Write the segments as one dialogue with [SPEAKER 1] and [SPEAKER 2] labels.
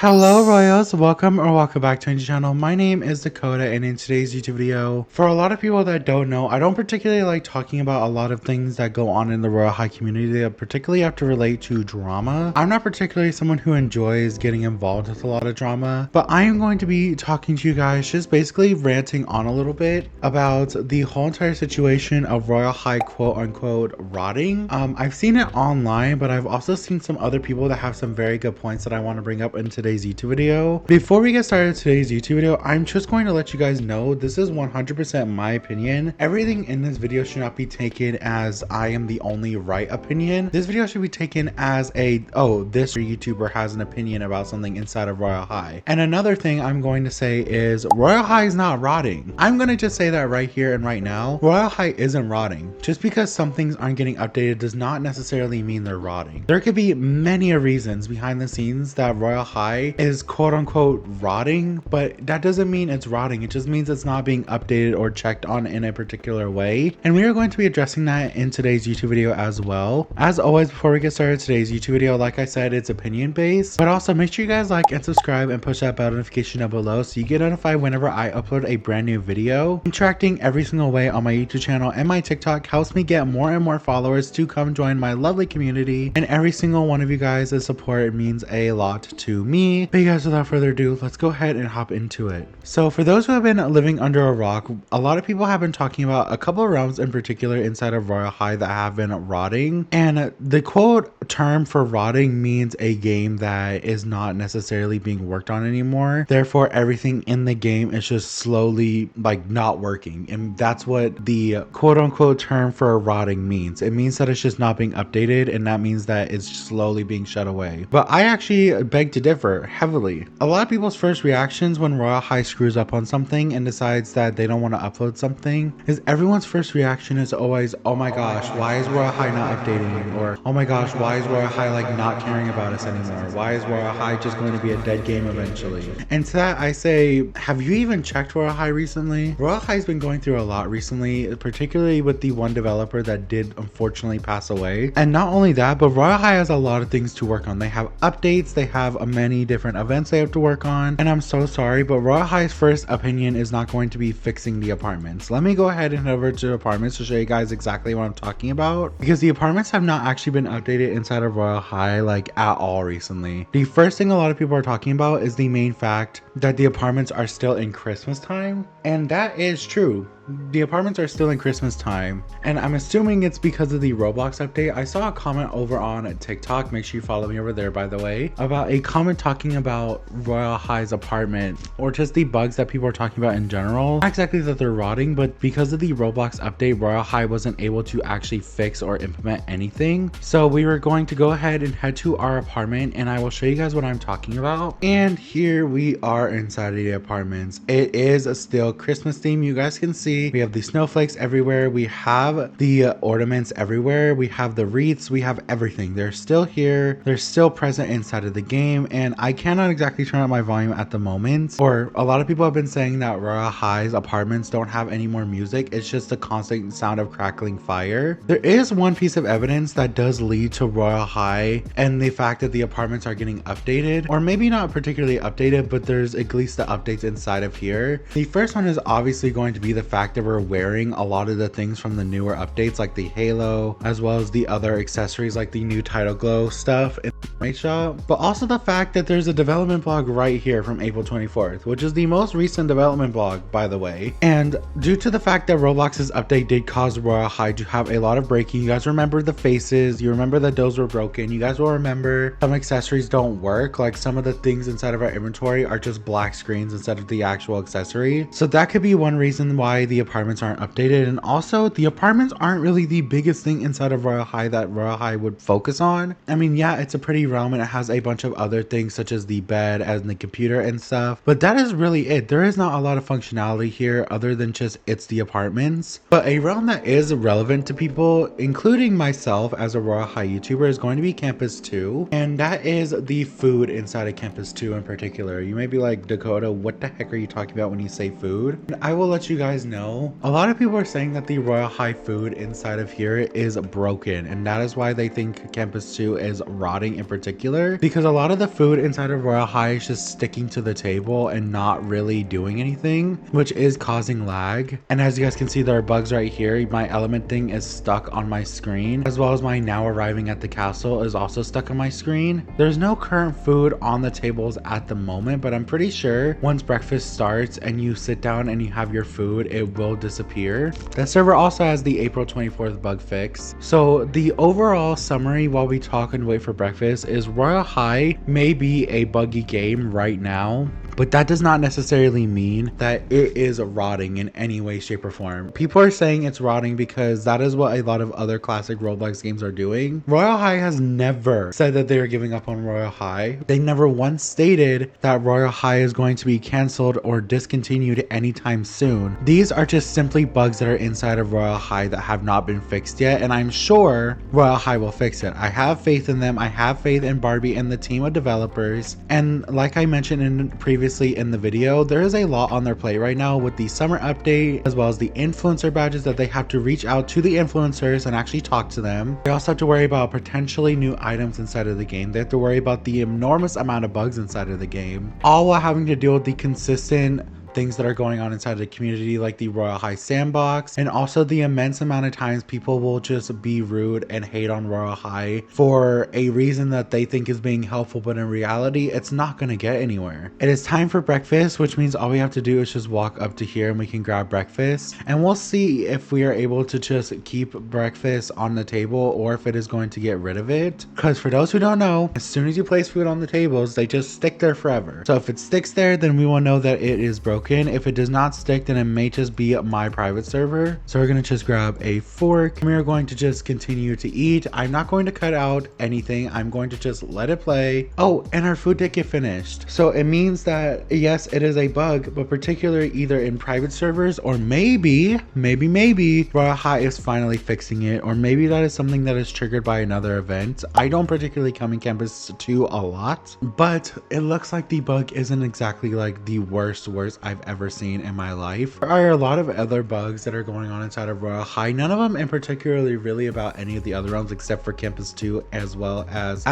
[SPEAKER 1] Hello Royals, welcome back to my channel. My name is Dakota, and in today's YouTube video, for a lot of people that don't know, I don't particularly like talking about a lot of things that go on in the Royal High community that particularly have to relate to drama. I'm not particularly someone who enjoys getting involved with a lot of drama, but I am going to be talking to you guys, just basically ranting on a little bit about the whole entire situation of Royal High quote unquote rotting. I've seen it online, but I've also seen some other people that have some very good points that I want to bring up in today's YouTube video. Before we get started today's YouTube video, I'm just going to let you guys know this is 100% my opinion. Everything in this video should not be taken as I am the only right opinion. This video should be taken as a, oh, this YouTuber has an opinion about something inside of Royal High. And another thing I'm going to say is Royal High is not rotting. I'm going to just say that right here and right now. Royal High isn't rotting. Just because some things aren't getting updated does not necessarily mean they're rotting. There could be many reasons behind the scenes that Royal High is quote unquote rotting, but that doesn't mean it's rotting. It just means it's not being updated or checked on in a particular way. And we are going to be addressing that in today's YouTube video as well. As always, before we get started today's YouTube video, like I said, it's opinion based, but also make sure you guys like and subscribe and push that bell notification down below so you get notified whenever I upload a brand new video. Interacting every single way on my YouTube channel and my TikTok helps me get more and more followers to come join my lovely community, and every single one of you guys' support means a lot to me. But you guys, without further ado, let's go ahead and hop into it. So for those who have been living under a rock, a lot of people have been talking about a couple of realms in particular inside of Royal High that have been rotting, and the quote term for rotting means a game that is not necessarily being worked on anymore. Therefore, everything in the game is just slowly like not working, and that's what the quote unquote term for rotting means. It means that it's just not being updated, and that means that it's slowly being shut away. But I actually beg to differ heavily. A lot of people's first reactions when Royal High screws up on something and decides that they don't want to upload something is everyone's first reaction is always, oh my gosh, why is Royal High not updating? Or, oh my gosh, why is Royal High like not caring about us anymore? Why is Royal High just going to be a dead game eventually? And to that I say, have you even checked Royal High recently? Royal High's been going through a lot recently, particularly with the one developer that did unfortunately pass away. And not only that, but Royal High has a lot of things to work on. They have updates, they have many different events they have to work on, and I'm so sorry, but Royal High's first opinion is not going to be fixing the apartments. Let me go ahead and head over to the apartments to show you guys exactly what I'm talking about, because the apartments have not actually been updated inside of Royal High like at all recently. The first thing a lot of people are talking about is the main fact that the apartments are still in Christmas time, and that is true. The apartments are still in Christmas time, and I'm assuming it's because of the Roblox update. I saw a comment over on TikTok, make sure you follow me over there by the way, about a comment talking about Royal High's apartment, or just the bugs that people are talking about in general. Not exactly that they're rotting, but because of the Roblox update, Royal High wasn't able to actually fix or implement anything. So we were going to go ahead and head to our apartment, and I will show you guys what I'm talking about. And here we are inside of the apartments. It is still Christmas theme, you guys can see. We have the snowflakes everywhere, we have the ornaments everywhere, we have the wreaths, we have everything. They're still here, they're still present inside of the game, and I cannot exactly turn up my volume at the moment. Or a lot of people have been saying that Royal High's apartments don't have any more music, it's just the constant sound of crackling fire. There is one piece of evidence that does lead to Royal High and the fact that the apartments are getting updated, or maybe not particularly updated, but there's at least the updates inside of here. The first one is obviously going to be the fact that we're wearing a lot of the things from the newer updates, like the halo, as well as the other accessories like the new title glow stuff in the shop. But also the fact that there's a development blog right here from April 24th, which is the most recent development blog, by the way. And due to the fact that Roblox's update did cause Royal High to have a lot of breaking, you guys remember the faces, you remember that those were broken, you guys will remember some accessories don't work, like some of the things inside of our inventory are just black screens instead of the actual accessory. So that could be one reason why the apartments aren't updated. And also the apartments aren't really the biggest thing inside of Royal High that Royal High would focus on. I mean, yeah, it's a pretty realm and it has a bunch of other things such as the bed and the computer and stuff, but that is really it. There is not a lot of functionality here other than just it's the apartments. But a realm that is relevant to people, including myself as a Royal High YouTuber, is going to be Campus 2, and that is the food inside of Campus 2 in particular. You may be like, Dakota, what the heck are you talking about when you say food? And I will let you guys know know. A lot of people are saying that the Royal High food inside of here is broken, and that is why they think Campus 2 is rotting in particular, because a lot of the food inside of Royal High is just sticking to the table and not really doing anything, which is causing lag. And as you guys can see, there are bugs right here. My element thing is stuck on my screen, as well as my now arriving at the castle is also stuck on my screen. There's no current food on the tables at the moment, but I'm pretty sure once breakfast starts and you sit down and you have your food, it will disappear. The server also has the April 24th bug fix. So the overall summary while we talk and wait for breakfast is Royal High may be a buggy game right now, but that does not necessarily mean that it is rotting in any way, shape, or form. People are saying it's rotting because that is what a lot of other classic Roblox games are doing. Royal High has never said that they are giving up on Royal High. They never once stated that Royal High is going to be canceled or discontinued anytime soon. These are just simply bugs that are inside of Royal High that have not been fixed yet, and I'm sure Royal High will fix it. I have faith in them. I have faith in Barbie and the team of developers, and like I mentioned previously in the video, there is a lot on their plate right now with the summer update, as well as the influencer badges that they have to reach out to the influencers and actually talk to them. They also have to worry about potentially new items inside of the game. They have to worry about the enormous amount of bugs inside of the game, all while having to deal with the consistent things that are going on inside the community, like the Royal High sandbox, and also the immense amount of times people will just be rude and hate on Royal High for a reason that they think is being helpful, but in reality it's not going to get anywhere. It is time for breakfast, which means all we have to do is just walk up to here and we can grab breakfast, and we'll see if we are able to just keep breakfast on the table or if it is going to get rid of it, because for those who don't know, as soon as you place food on the tables, they just stick there forever. So if it sticks there, then we will know that it is broken. If it does not stick, then it may just be my private server. So we're going to just grab a fork and we're going to just continue to eat. I'm not going to cut out anything. I'm going to just let it play. Oh, and our food did get finished. So it means that yes, it is a bug, but particularly either in private servers or maybe Royal High is finally fixing it, or maybe that is something that is triggered by another event. I don't particularly come in Campus 2 a lot, but it looks like the bug isn't exactly like the worst I've ever seen in my life. There are a lot of other bugs that are going on inside of Royal High, none of them in particularly really about any of the other realms except for Campus 2 as well as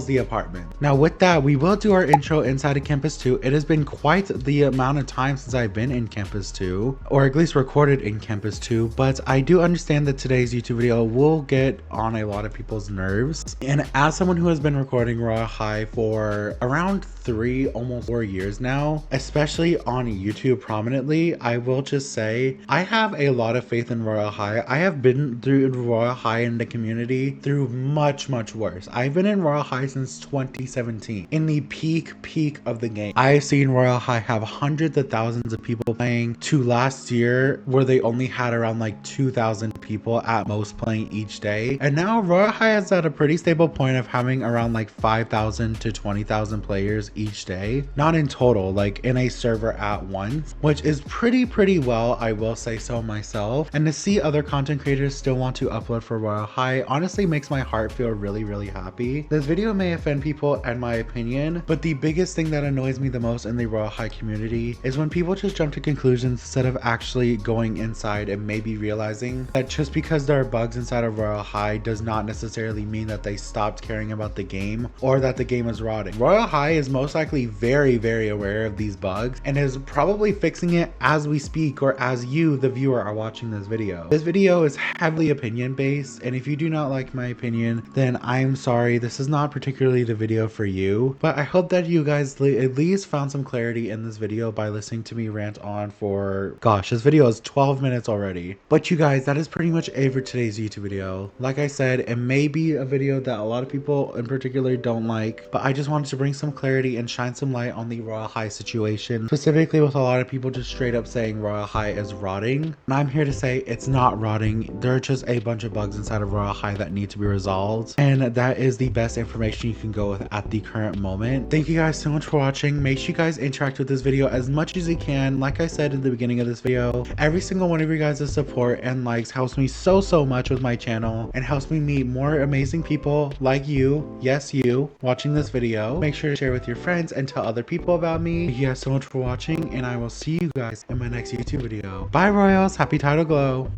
[SPEAKER 1] the apartment. Now with that, we will do our intro inside of Campus 2. It has been quite the amount of time since I've been in Campus 2, or at least recorded in Campus 2, but I do understand that today's YouTube video will get on a lot of people's nerves, and as someone who has been recording Royal High for around 3, almost 4 years now, especially on YouTube prominently, I will just say I have a lot of faith in Royal High. I have been through Royal High in the community through much worse. I've been in Royal High since 2017, in the peak of the game. I have seen Royal High have hundreds of thousands of people playing, to last year where they only had around like 2,000 people at most playing each day, and now Royal High is at a pretty stable point of having around like 5,000 to 20,000 players each day, not in total, like in a server at once, which is pretty well, I will say so myself. And to see other content creators still want to upload for Royal High honestly makes my heart feel really happy. This video may offend people in my opinion, but the biggest thing that annoys me the most in the Royal High community is when people just jump to conclusions instead of actually going inside and maybe realizing that just because there are bugs inside of Royal High does not necessarily mean that they stopped caring about the game or that the game is rotting. Royal High is most likely very aware of these bugs and is probably fixing it as we speak, or as you, the viewer, are watching this video. This video is heavily opinion based, and if you do not like my opinion, then I'm sorry, this is not particularly the video for you, but I hope that you guys at least found some clarity in this video by listening to me rant on for, gosh, this video is 12 minutes already. But you guys, that is pretty much it for today's YouTube video. Like I said, it may be a video that a lot of people in particular don't like, but I just wanted to bring some clarity and shine some light on the Royal High situation, specifically with a lot of people just straight up saying Royal High is rotting. And I'm here to say it's not rotting. There are just a bunch of bugs inside of Royal High that need to be resolved, and that is the best information you can go with at the current moment. Thank you guys so much for watching. Make sure you guys interact with this video as much as you can. Like I said in the beginning of this video, every single one of you guys' support and likes helps me so much with my channel and helps me meet more amazing people like you, yes you, watching this video. Make sure to share with your friends and tell other people about me. Thank you guys so much for watching, and and I will see you guys in my next YouTube video. Bye, Royals. Happy Title Glow.